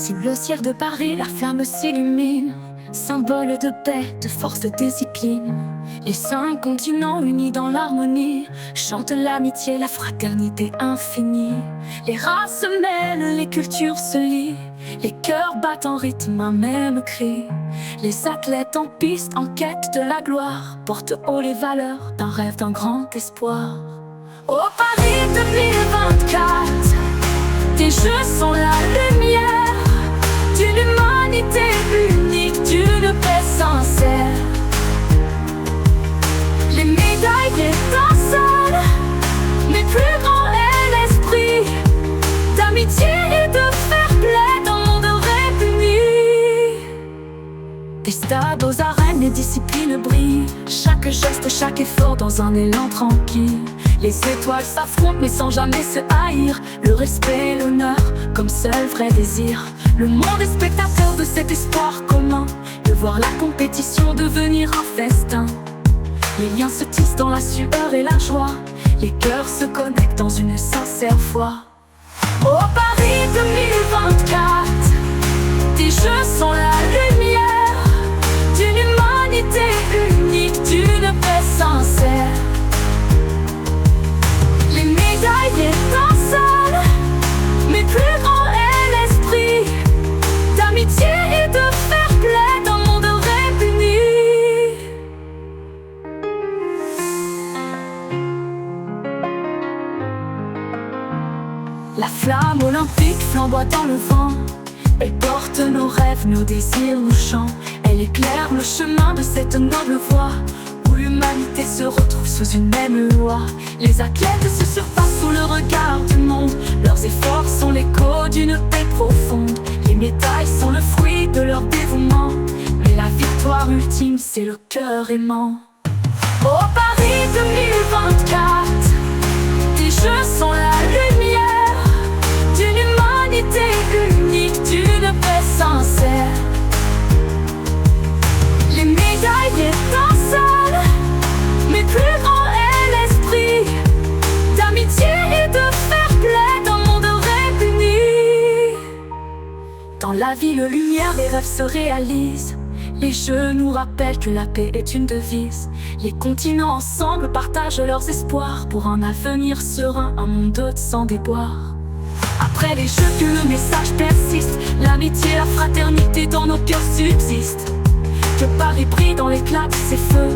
Si le ciel de Paris, la flamme s'illumine, symbole de paix, de force, de discipline. Les 5 continents unis dans l'harmonie chantent l'amitié, la fraternité infinie. Les races se mêlent, les cultures se lient, les cœurs battent en rythme, un même cri. Les athlètes en piste, en quête de la gloire, portent haut les valeurs d'un rêve, d'un grand espoir. Au Paris 2024, tes jeux sont la lumière d'une humanité unique, d'une paix sincère. Les médailles étincellent, mais plus grand est l'esprit d'amitié et de fair play dans le monde réuni. Des stades aux arènes, les disciplines brillent, chaque geste, chaque effort dans un élan tranquille. Les étoiles s'affrontent mais sans jamais se haïr, le respect et l'honneur comme seul vrai désir. Le monde est spectateur de cet espoir commun, de voir la compétition devenir un festin. Les liens se tissent dans la sueur et la joie, les cœurs se connectent dans une sincère foi. Au Paris 2024, tes jeux sont la lumière d'une humanité unique, d'une paix sincère. Les médailles étincellent, mais plus grand est l'esprit d'amitié et de fair play dans le monde réuni. La flamme olympique flamboie dans le vent, elle porte nos rêves, nos désirs, nos chants. Elle éclaire le chemin de cette noble voie où l'humanité se retrouve sous une même loi. Les athlètes se surpassent sous le regard du monde, leurs efforts sont l'écho d'une paix profonde. Les médailles sont le fruit de leur dévouement, mais la victoire ultime c'est le cœur aimant. Au Paris 2024, tes jeux sont la lumière d'une humanité unique, d'une paix sincère. Les médailles étincellent, mais plus grand est l'esprit d'amitié et de fair play dans le monde réuni. Dans la ville lumière, les rêves se réalisent, les jeux nous rappellent que la paix est une devise. Les continents ensemble partagent leurs espoirs pour un avenir serein, un monde sans déboire. Après les jeux que le message persiste, l'amitié, la fraternité dans nos cœurs subsistent. Que Paris brille dans l'éclat de ses feux,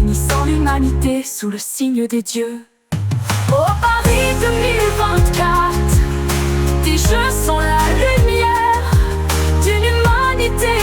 unissant l'humanité sous le signe des dieux. Au Paris 2024, tes jeux sont la lumière d'une humanité